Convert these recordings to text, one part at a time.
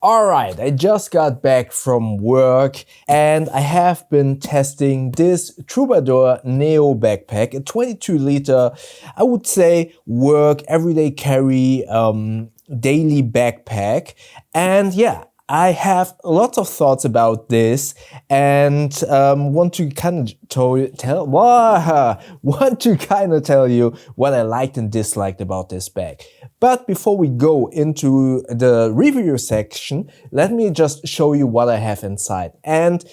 Alright, I just got back from work and I have been testing this Troubadour Neo backpack, a 22 liter, I would say work, everyday carry, daily backpack. And yeah, I have lots of thoughts about this and want to kind of tell you what I liked and disliked about this bag. But before we go into the review section, let me just show you what I have inside. And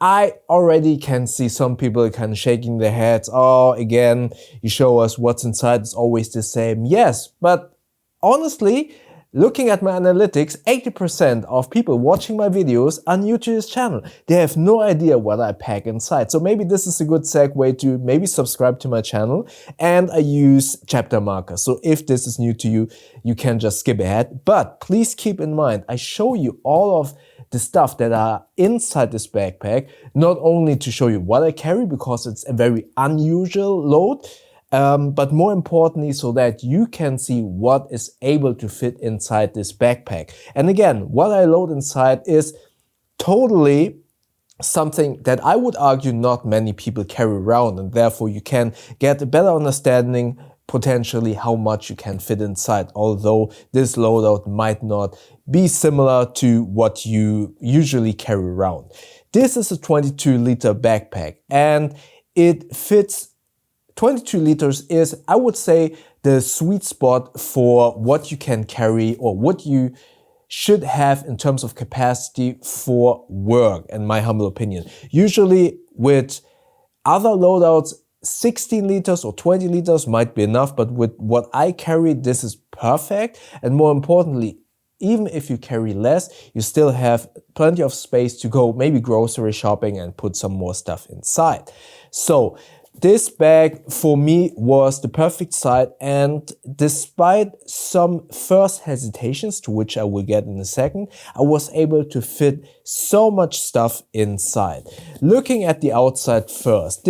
I already can see some people kind of shaking their heads. Oh, again, you show us what's inside, it's always the same. Yes, but honestly, looking at my analytics, 80% of people watching my videos are new to this channel. They have no idea what I pack inside. So maybe this is a good segue to maybe subscribe to my channel. And I use chapter markers. So if this is new to you, you can just skip ahead. But please keep in mind, I show you all of the stuff that are inside this backpack, not only to show you what I carry because it's a very unusual load, but more importantly, so that you can see what is able to fit inside this backpack. And again, what I load inside is totally something that I would argue not many people carry around, and therefore you can get a better understanding potentially how much you can fit inside, although this loadout might not be similar to what you usually carry around. This is a 22 liter backpack and it fits. 22 liters is, I would say, the sweet spot for what you can carry or what you should have in terms of capacity for work, in my humble opinion. Usually with other loadouts, 16 liters or 20 liters might be enough, but with what I carry, this is perfect. And more importantly, even if you carry less, you still have plenty of space to go maybe grocery shopping and put some more stuff inside. So this bag for me was the perfect size, and despite some first hesitations, to which I will get in a second, I was able to fit so much stuff inside. Looking at the outside first,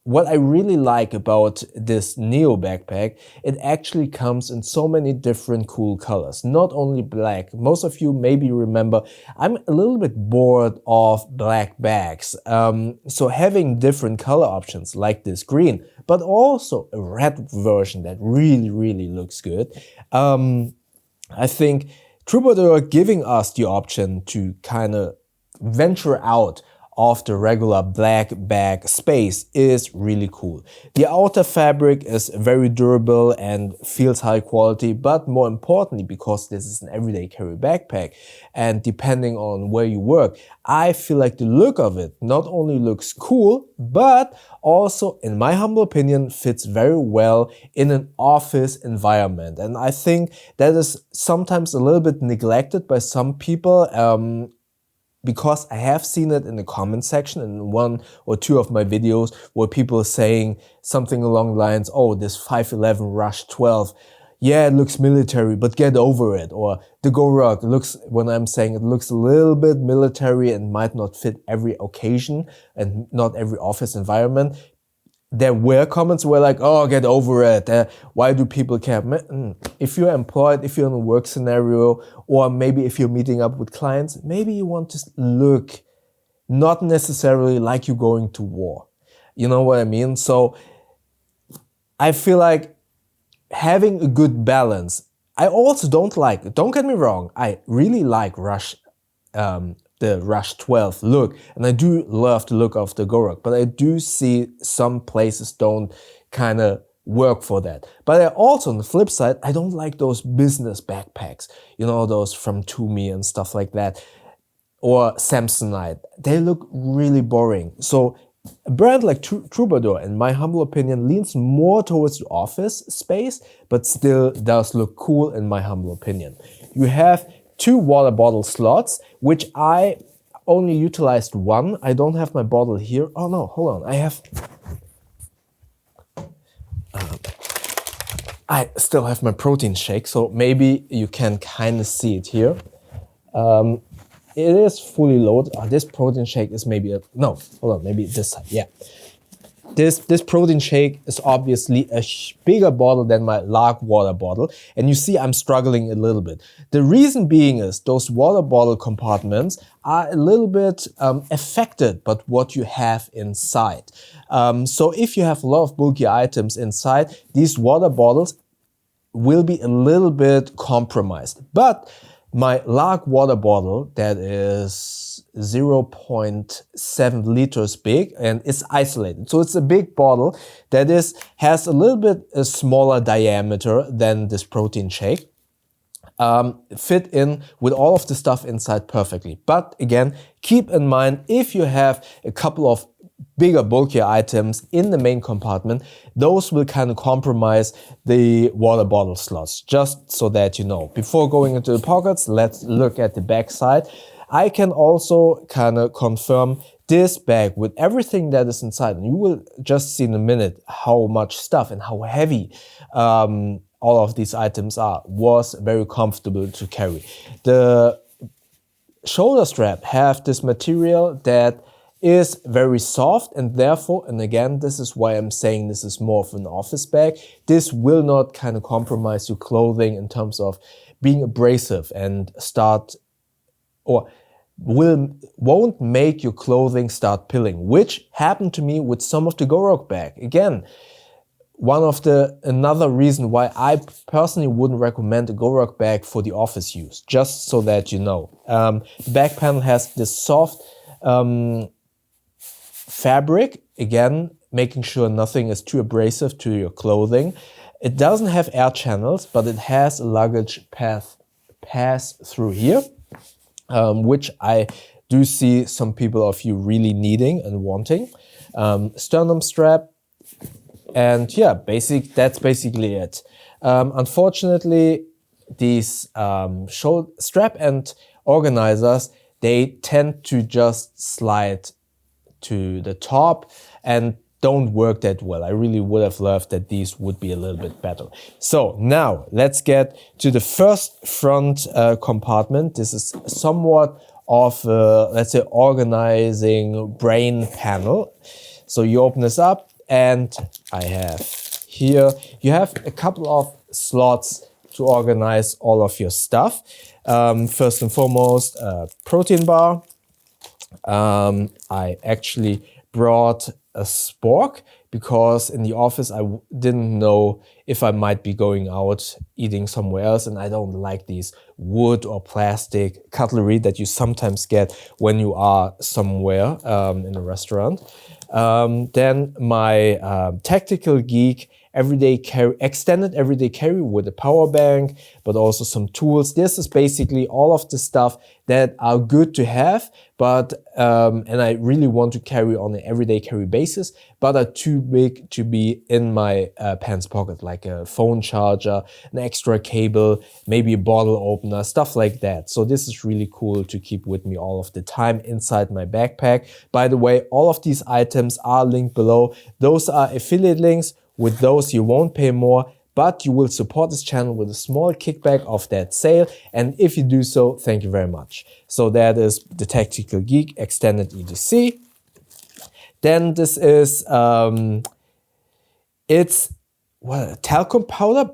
what I really like about this Neo backpack, it actually comes in so many different cool colors, not only black. Most of you maybe remember, I'm a little bit bored of black bags. So having different color options like this green, but also a red version that really looks good. I think Troubadour giving us the option to kind of venture out of the regular black bag space is really cool. The outer fabric is very durable and feels high quality, but more importantly, because this is an everyday carry backpack and depending on where you work, I feel like the look of it not only looks cool, but also, in my humble opinion, fits very well in an office environment. And I think that is sometimes a little bit neglected by some people, because I have seen it in the comment section in one or two of my videos where people are saying something along the lines, oh, this 511 Rush 12, yeah, it looks military, but get over it. Or the Go Rock looks, when I'm saying it looks a little bit military and might not fit every occasion and not every office environment. There were comments where like, oh, get over it. Why do people care? If you're employed, if you're in a work scenario, or maybe if you're meeting up with clients, maybe you want to look not necessarily like you're going to war. You know what I mean? So I feel like having a good balance. I also don't get me wrong, I really like the Rush 12 look, and I do love the look of the Gorak, but I do see some places don't kind of work for that. But I also, on the flip side, I don't like those business backpacks, you know, those from Tumi and stuff like that, or Samsonite. They look really boring. So a brand like Troubadour, in my humble opinion, leans more towards the office space, but still does look cool in my humble opinion. You have two water bottle slots, which I only utilized one. I don't have my bottle here. Oh no, hold on. I still have my protein shake, so maybe you can kind of see it here. It is fully loaded. This protein shake is maybe no, hold on, maybe this side, yeah. This protein shake is obviously a bigger bottle than my large water bottle, and you see I'm struggling a little bit. The reason being is those water bottle compartments are a little bit affected by what you have inside. So if you have a lot of bulky items inside, these water bottles will be a little bit compromised. But my large water bottle that is 0.7 liters big and it's isolated. So it's a big bottle that has a little bit a smaller diameter than this protein shake. Fit in with all of the stuff inside perfectly. But again, keep in mind, if you have a couple of bigger, bulkier items in the main compartment, those will kind of compromise the water bottle slots, just so that you know. Before going into the pockets, let's look at the back side. I can also kind of confirm this bag with everything that is inside, and you will just see in a minute how much stuff and how heavy all of these items are, was very comfortable to carry. The shoulder strap have this material that is very soft, and therefore, and again, this is why I'm saying this is more of an office bag, this will not kind of compromise your clothing in terms of being abrasive and won't make your clothing start pilling, which happened to me with some of the GoRock bag. Again, another reason why I personally wouldn't recommend a GoRock bag for the office use, just so that you know. The back panel has this soft fabric, again, making sure nothing is too abrasive to your clothing. It doesn't have air channels, but it has a luggage pass through here, which I do see some people of you really needing and wanting. Sternum strap, and yeah, that's basically it. Unfortunately, these strap and organizers, they tend to just slide to the top and don't work that well. I really would have loved that these would be a little bit better. So now let's get to the first front compartment. This is somewhat of let's say organizing brain panel. So you open this up, and I have here, you have a couple of slots to organize all of your stuff. First and foremost, a protein bar. I actually brought a spork because in the office I didn't know if I might be going out eating somewhere else, and I don't like these wood or plastic cutlery that you sometimes get when you are somewhere in a restaurant. Then my Tactical Geek extended everyday carry with a power bank, but also some tools. This is basically all of the stuff that are good to have, but and I really want to carry on an everyday carry basis, but are too big to be in my pants pocket, like a phone charger, an extra cable, maybe a bottle opener, stuff like that. So this is really cool to keep with me all of the time inside my backpack. By the way, all of these items are linked below. Those are affiliate links. With those, you won't pay more, but you will support this channel with a small kickback of that sale. And if you do so, thank you very much. So that is the Tactical Geek Extended EDC. Then this is, it's talcum powder,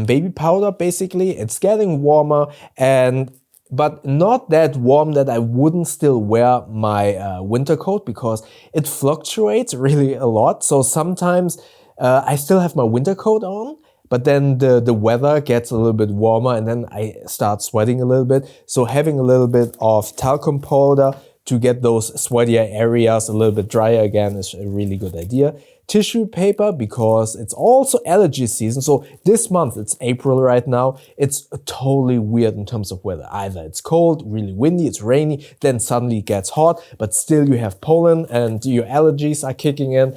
baby powder, basically. It's getting warmer, but not that warm that I wouldn't still wear my winter coat, because it fluctuates really a lot. So sometimes I still have my winter coat on, but then the weather gets a little bit warmer and then I start sweating a little bit. So having a little bit of talcum powder to get those sweatier areas a little bit drier again is a really good idea. Tissue paper, because it's also allergy season. So this month, it's April right now, it's totally weird in terms of weather. Either it's cold, really windy, it's rainy, then suddenly it gets hot, but still you have pollen and your allergies are kicking in.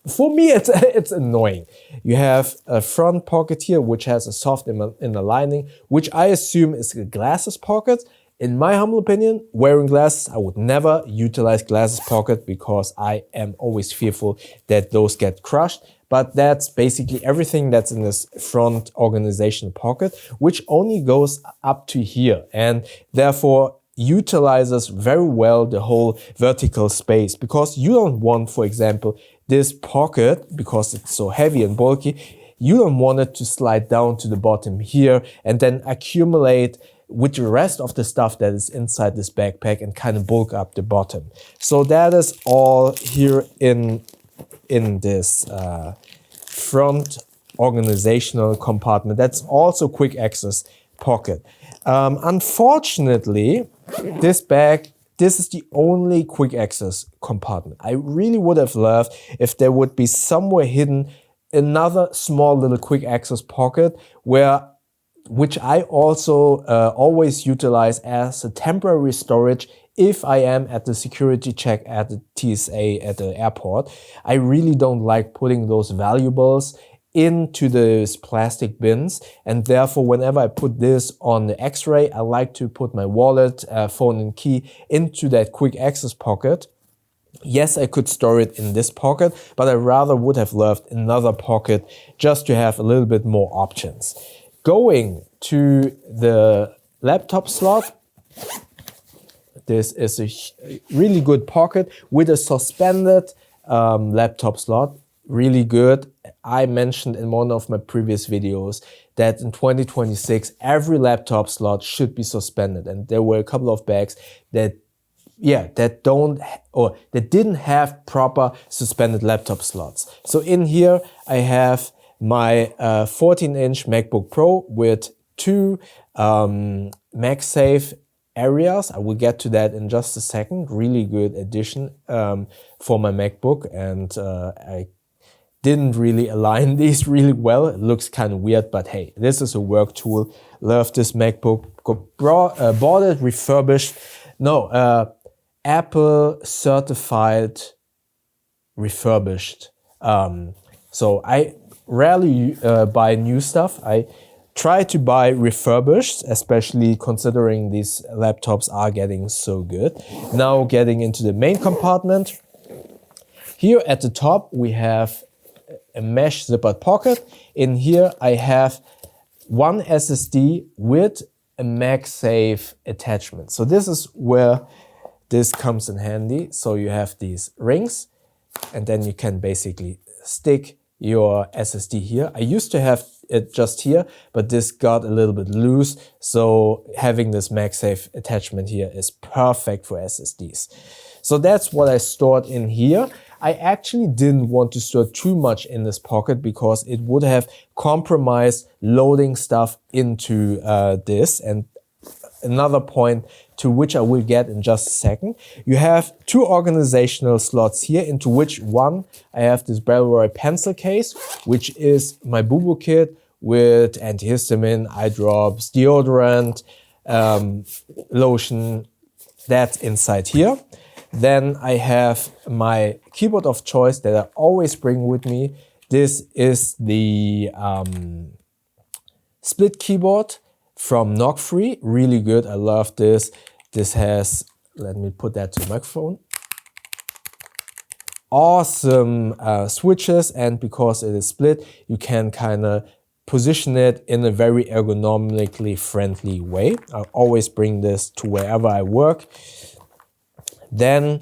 For me, it's annoying. You have a front pocket here, which has a soft inner lining, which I assume is a glasses pocket. In my humble opinion, wearing glasses, I would never utilize glasses pocket because I am always fearful that those get crushed. But that's basically everything that's in this front organization pocket, which only goes up to here and therefore utilizes very well the whole vertical space, because you don't want, for example, this pocket, because it's so heavy and bulky, you don't want it to slide down to the bottom here and then accumulate with the rest of the stuff that is inside this backpack and kind of bulk up the bottom. So that is all here in this front organizational compartment. That's also quick access pocket. Unfortunately, this bag, this is the only quick access compartment. I really would have loved if there would be somewhere hidden another small little quick access pocket which I also always utilize as a temporary storage if I am at the security check at the TSA at the airport. I really don't like putting those valuables into those plastic bins, and therefore whenever I put this on the X-ray, I like to put my wallet, phone and key into that quick access pocket. Yes, I could store it in this pocket, but I rather would have loved another pocket just to have a little bit more options. Going to the laptop slot, this is a really good pocket with a suspended laptop slot. Really good. I mentioned in one of my previous videos that in 2026 every laptop slot should be suspended, and there were a couple of bags that didn't have proper suspended laptop slots. So in here I have my 14-inch MacBook Pro with two MagSafe areas. I will get to that in just a second. Really good addition for my MacBook, and I didn't really align these really well. It looks kind of weird, but hey, this is a work tool. Love this MacBook. Bought it refurbished. No, Apple certified refurbished. So I rarely buy new stuff. I try to buy refurbished, especially considering these laptops are getting so good. Now getting into the main compartment. Here at the top we have a mesh zippered pocket. In here I have one SSD with a MagSafe attachment. So this is where this comes in handy. So you have these rings and then you can basically stick your SSD here. I used to have it just here, but this got a little bit loose. So having this MagSafe attachment here is perfect for SSDs. So that's what I stored in here. I actually didn't want to store too much in this pocket because it would have compromised loading stuff into this. And another point to which I will get in just a second. You have two organizational slots here, into which one I have this Bellroy pencil case, which is my boo-boo kit with antihistamine, eye drops, deodorant, lotion. That's inside here. Then I have my keyboard of choice that I always bring with me. This is the split keyboard from Lofree. Really good. I love this. This has, let me put that to the microphone. Awesome switches, and because it is split, you can kind of position it in a very ergonomically friendly way. I always bring this to wherever I work. Then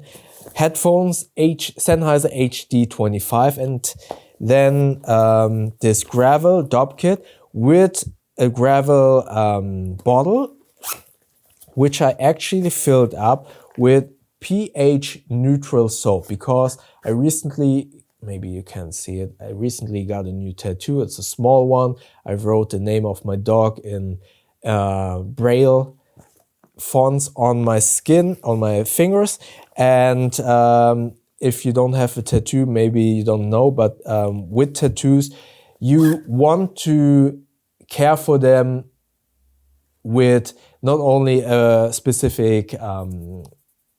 headphones, Sennheiser HD25, and then this gravel DOP kit with a gravel bottle, which I actually filled up with pH neutral soap, because I recently, maybe you can't see it, I recently got a new tattoo. It's a small one. I wrote the name of my dog in Braille fonts on my skin, on my fingers. And if you don't have a tattoo, maybe you don't know, but with tattoos, you want to care for them with not only a specific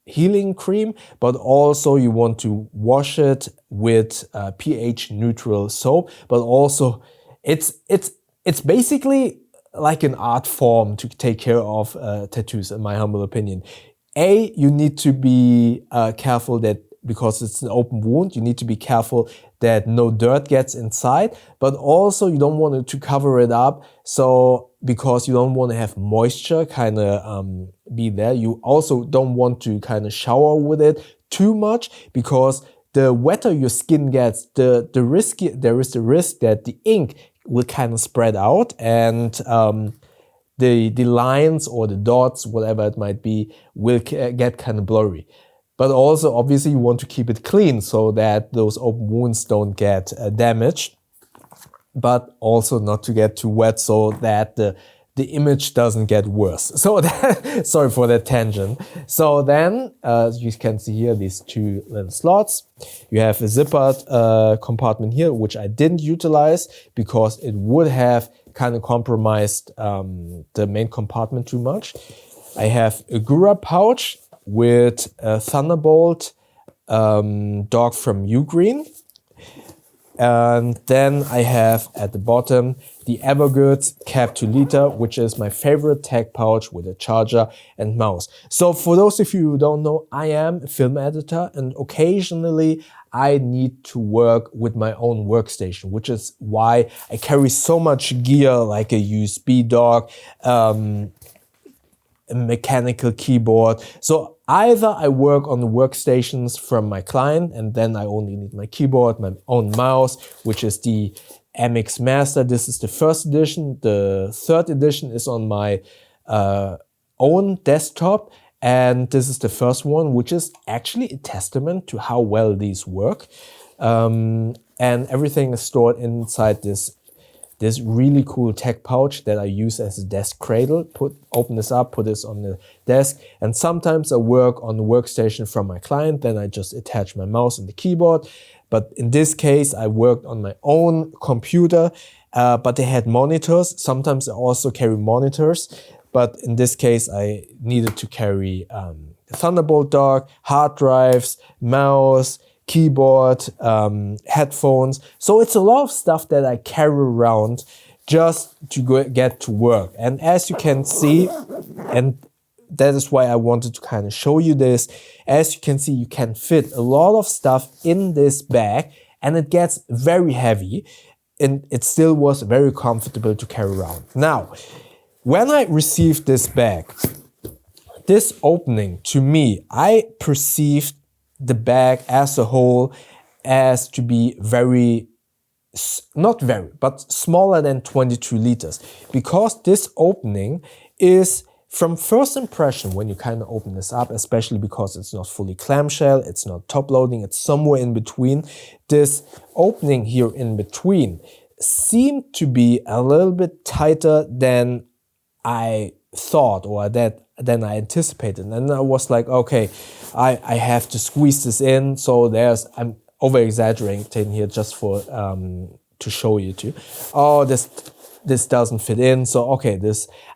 healing cream, but also you want to wash it with pH neutral soap. But also it's basically like an art form to take care of tattoos, in my humble opinion. You need to be careful that, because it's an open wound, you need to be careful that no dirt gets inside, but also you don't want to cover it up, so because you don't want to have moisture kind of be there. You also don't want to kind of shower with it too much, because the wetter your skin gets, there is the risk that the ink will kind of spread out, and the lines or the dots, whatever it might be, will get kind of blurry. But also, obviously, you want to keep it clean so that those open wounds don't get damaged, but also not to get too wet so that the image doesn't get worse. So sorry for that tangent. So then, as you can see here, these two little slots. You have a zippered compartment here, which I didn't utilize because it would have kind of compromised the main compartment too much. I have a Gura pouch with a Thunderbolt dog from Ugreen. And then I have at the bottom the Evergood Cap 2 liter, which is my favorite tech pouch with a charger and mouse. So for those of you who don't know, I am a film editor, and occasionally I need to work with my own workstation, which is why I carry so much gear like a USB dock, a mechanical keyboard. So either I work on the workstations from my client, and then I only need my keyboard, my own mouse, which is the MX Master. This is the first edition. The third edition is on my own desktop, and this is the first one, which is actually a testament to how well these work. And everything is stored inside this really cool tech pouch that I use as a desk cradle. Open this up, put this on the desk, and sometimes I work on the workstation from my client, then I just attach my mouse and the keyboard. But in this case, I worked on my own computer, but they had monitors. Sometimes I also carry monitors, but in this case, I needed to carry the Thunderbolt dock, hard drives, mouse, keyboard, headphones. So it's a lot of stuff that I carry around just to get to work. And as you can see, and that is why I wanted to kind of show you this, as you can see, you can fit a lot of stuff in this bag, and it gets very heavy, and it still was very comfortable to carry around. Now, when I received this bag, this opening, to me, I perceived the bag as a whole as to be but smaller than 22 liters. Because this opening is, from first impression, when you kind of open this up, especially because it's not fully clamshell, it's not top loading, it's somewhere in between, this opening here in between seemed to be a little bit tighter than I thought, or than I anticipated. And I was like, okay, I have to squeeze this in. So I'm over exaggerating here just for to show you too. Oh, this doesn't fit in. So okay,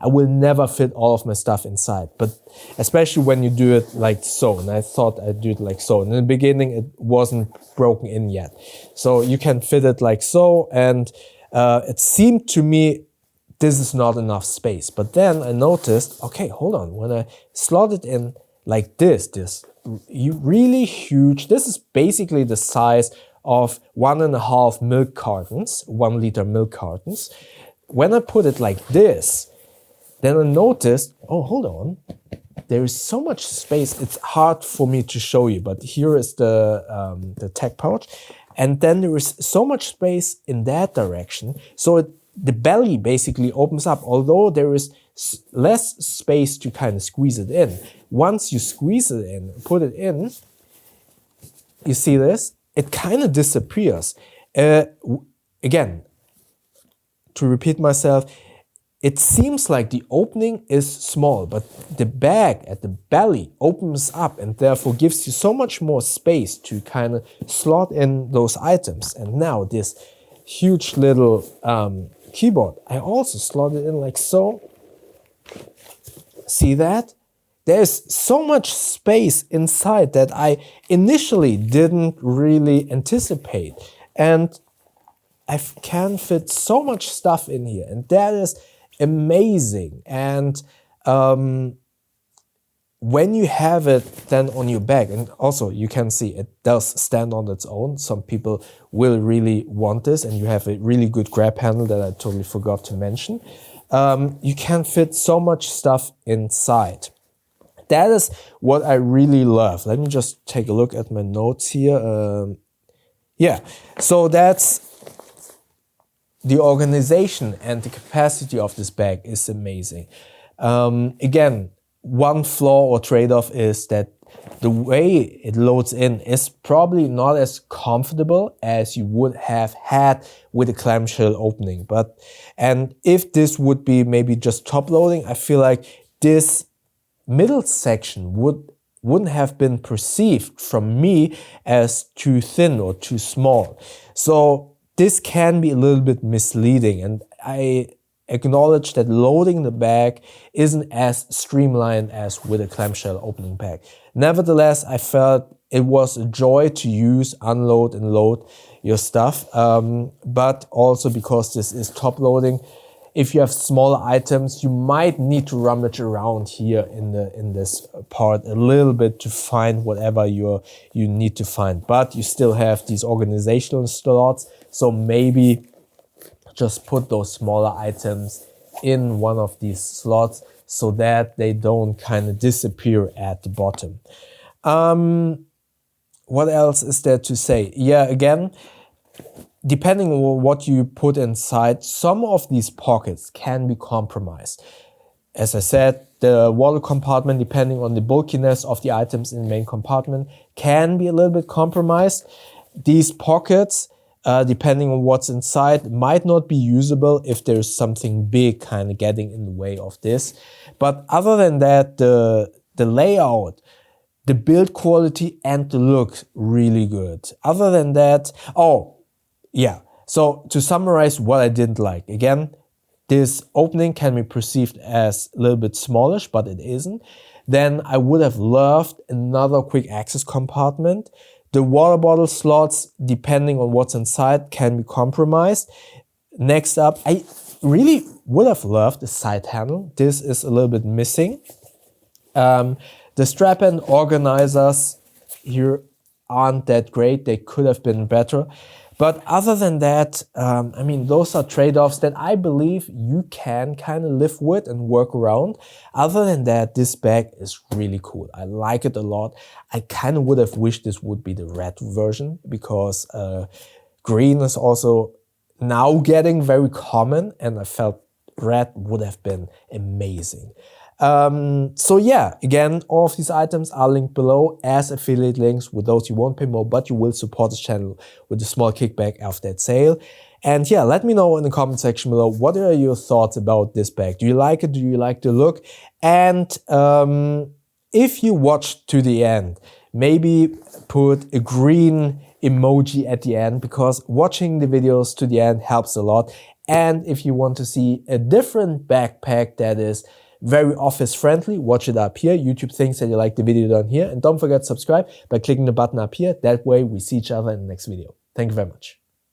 I will never fit all of my stuff inside. But especially when you do it like so, and I thought I'd do it like so. And in the beginning, it wasn't broken in yet. So you can fit it like so, and it seemed to me this is not enough space. But then I noticed, okay, hold on. When I slot it in like this really huge, this is basically the size of 1.5 milk cartons, 1 liter milk cartons. When I put it like this, then I noticed, oh, hold on. There is so much space. It's hard for me to show you, but here is the tech pouch. And then there is so much space in that direction. So the belly basically opens up, although there is less space to kind of squeeze it in. Once you squeeze it in, put it in, you see this? It kind of disappears. Again, to repeat myself, it seems like the opening is small, but the bag at the belly opens up and therefore gives you so much more space to kind of slot in those items. And now this huge little keyboard, I also slot it in like so. See that? There's so much space inside that I initially didn't really anticipate. And I can fit so much stuff in here, and that is amazing. And when you have it then on your bag, and also you can see it does stand on its own. Some people will really want this, and you have a really good grab handle that I totally forgot to mention. You can fit so much stuff inside. that is what I really love. Let me just take a look at my notes here. Yeah, so that's the organization and the capacity of this bag is amazing. Again, one flaw or trade-off is that the way it loads in is probably not as comfortable as you would have had with a clamshell opening. And if this would be maybe just top loading, I feel like this middle section wouldn't have been perceived from me as too thin or too small. So this can be a little bit misleading, and I acknowledge that loading the bag isn't as streamlined as with a clamshell opening bag. Nevertheless, I felt it was a joy to use, unload and load your stuff, but also because this is top loading, if you have smaller items, you might need to rummage around here in this part a little bit to find whatever you need to find. But you still have these organizational slots, so maybe just put those smaller items in one of these slots so that they don't kind of disappear at the bottom. What else is there to say? Yeah, again, depending on what you put inside, some of these pockets can be compromised. As I said, the water compartment, depending on the bulkiness of the items in the main compartment, can be a little bit compromised. These pockets, depending on what's inside, might not be usable if there's something big kind of getting in the way of this. But other than that, the layout, the build quality and the look, really good. Other than that, yeah, so to summarize what I didn't like, again, this opening can be perceived as a little bit smallish, but it isn't. Then I would have loved another quick access compartment. The water bottle slots, depending on what's inside, can be compromised. Next up, I really would have loved the side handle. This is a little bit missing. The strap and organizers here aren't that great. They could have been better. But other than that, I mean, those are trade-offs that I believe you can kind of live with and work around. Other than that, this bag is really cool. I like it a lot. I kind of would have wished this would be the red version because green is also now getting very common, and I felt red would have been amazing. So yeah, again, all of these items are linked below as affiliate links. With those you won't pay more, but you will support this channel with a small kickback of that sale. And yeah, let me know in the comment section below, what are your thoughts about this bag? Do you like it? Do you like the look? And if you watched to the end, maybe put a green emoji at the end, because watching the videos to the end helps a lot. And if you want to see a different backpack that is very office friendly, watch it up here. YouTube thinks that you like the video down here. And don't forget to subscribe by clicking the button up here. That way we see each other in the next video. Thank you very much.